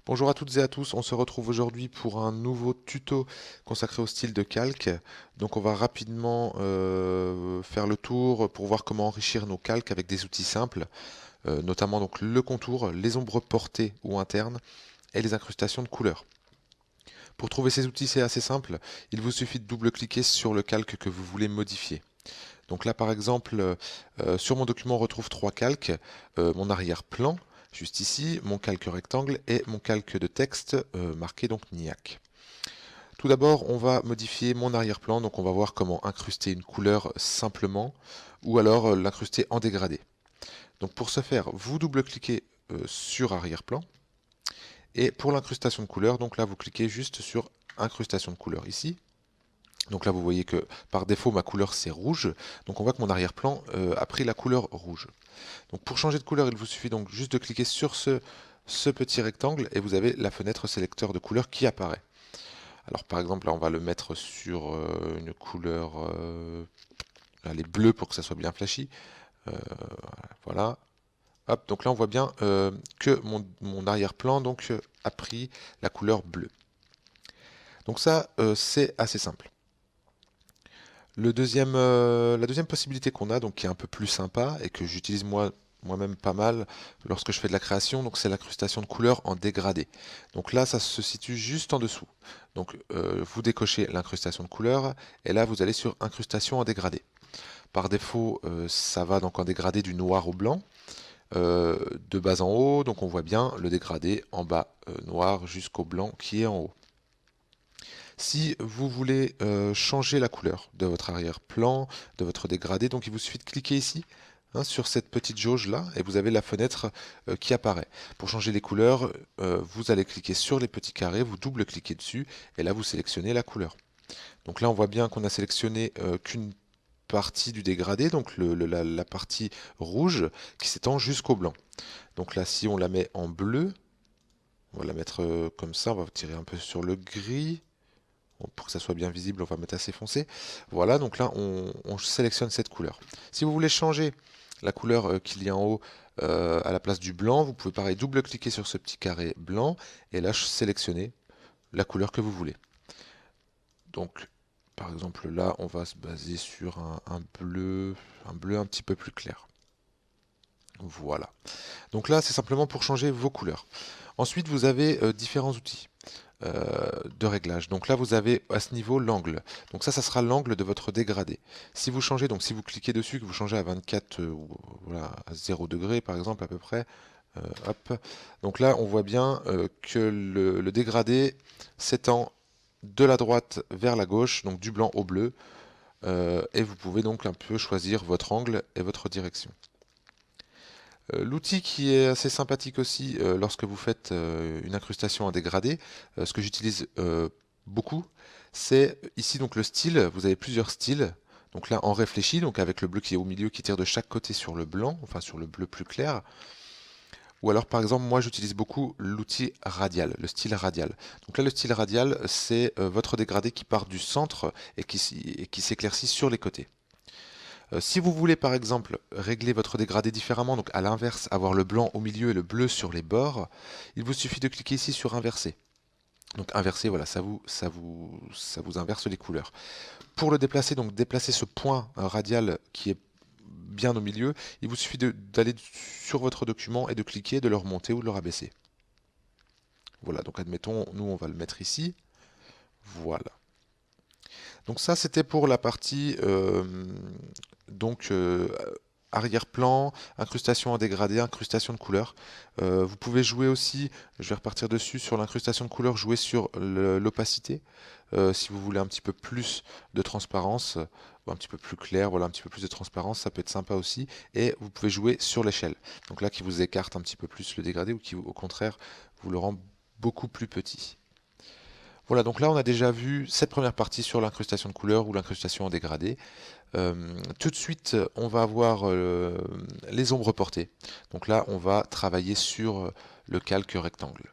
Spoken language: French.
Bonjour à toutes et à tous, on se retrouve aujourd'hui pour un nouveau tuto consacré au style de calque. Donc on va rapidement faire le tour pour voir comment enrichir nos calques avec des outils simples, notamment donc le contour, les ombres portées ou internes et les incrustations de couleurs. Pour trouver ces outils, c'est assez simple, il vous suffit de double-cliquer sur le calque que vous voulez modifier. Donc là par exemple, sur mon document on retrouve trois calques, mon arrière-plan, juste ici, mon calque rectangle et mon calque de texte marqué donc NIAC. Tout d'abord on va modifier mon arrière-plan, donc on va voir comment incruster une couleur simplement, ou alors l'incruster en dégradé. Donc pour ce faire, vous double-cliquez sur arrière-plan, et pour l'incrustation de couleur, donc là vous cliquez juste sur incrustation de couleur ici. Donc là vous voyez que par défaut ma couleur c'est rouge, donc on voit que mon arrière-plan a pris la couleur rouge. Donc pour changer de couleur il vous suffit donc juste de cliquer sur ce petit rectangle et vous avez la fenêtre sélecteur de couleur qui apparaît. Alors par exemple là on va le mettre sur une couleur, elle est bleue pour que ça soit bien flashy, voilà. Hop, donc là on voit bien que mon arrière-plan donc a pris la couleur bleue. Donc ça c'est assez simple. La deuxième possibilité qu'on a, donc qui est un peu plus sympa et que j'utilise moi-même pas mal lorsque je fais de la création, donc c'est l'incrustation de couleurs en dégradé. Donc là, ça se situe juste en dessous. Donc vous décochez l'incrustation de couleurs et là vous allez sur incrustation en dégradé. Par défaut, ça va donc en dégradé du noir au blanc, de bas en haut, donc on voit bien le dégradé en bas noir jusqu'au blanc qui est en haut. Si vous voulez changer la couleur de votre arrière-plan, de votre dégradé, donc il vous suffit de cliquer ici sur cette petite jauge là et vous avez la fenêtre qui apparaît. Pour changer les couleurs, vous allez cliquer sur les petits carrés, vous double-cliquez dessus et là vous sélectionnez la couleur. Donc là on voit bien qu'on a sélectionné qu'une partie du dégradé, donc la partie rouge qui s'étend jusqu'au blanc. Donc là si on la met en bleu, on va la mettre comme ça, on va tirer un peu sur le gris. Pour que ça soit bien visible, on va mettre assez foncé. Voilà, donc là, on sélectionne cette couleur. Si vous voulez changer la couleur qu'il y a en haut à la place du blanc, vous pouvez pareil double-cliquer sur ce petit carré blanc et là sélectionner la couleur que vous voulez. Donc, par exemple, là, on va se baser sur un bleu un petit peu plus clair. Voilà. Donc là, c'est simplement pour changer vos couleurs. Ensuite, vous avez différents outils de réglage. Donc là, vous avez à ce niveau l'angle. Donc ça sera l'angle de votre dégradé. Si vous changez, donc si vous cliquez dessus, que vous changez à 24, voilà, à 0 degré par exemple à peu près, hop. Donc là, on voit bien que le dégradé s'étend de la droite vers la gauche, donc du blanc au bleu, et vous pouvez donc un peu choisir votre angle et votre direction. L'outil qui est assez sympathique aussi lorsque vous faites une incrustation en dégradé, ce que j'utilise beaucoup, c'est ici donc le style. Vous avez plusieurs styles. Donc là en réfléchi, donc avec le bleu qui est au milieu qui tire de chaque côté sur le blanc, enfin sur le bleu plus clair. Ou alors par exemple moi j'utilise beaucoup l'outil radial, le style radial. Donc là le style radial c'est votre dégradé qui part du centre et qui s'éclaircit sur les côtés. Si vous voulez par exemple régler votre dégradé différemment, donc à l'inverse, avoir le blanc au milieu et le bleu sur les bords, il vous suffit de cliquer ici sur inverser. Donc inverser, voilà, ça vous inverse les couleurs. Pour le déplacer, donc déplacer ce point radial qui est bien au milieu, il vous suffit d'aller sur votre document et de cliquer, de le remonter ou de le rabaisser. Voilà, donc admettons, nous on va le mettre ici. Voilà. Donc ça c'était pour la partie donc arrière-plan, incrustation en dégradé, incrustation de couleur. Vous pouvez jouer aussi, je vais repartir dessus, sur l'incrustation de couleur, jouer sur l'opacité. Si vous voulez un petit peu plus de transparence, ou un petit peu plus clair, voilà, un petit peu plus de transparence, ça peut être sympa aussi. Et vous pouvez jouer sur l'échelle. Donc là qui vous écarte un petit peu plus le dégradé ou qui au contraire vous le rend beaucoup plus petit. Voilà, donc là on a déjà vu cette première partie sur l'incrustation de couleurs ou l'incrustation en dégradé. Tout de suite, on va avoir les ombres portées. Donc là, on va travailler sur le calque rectangle.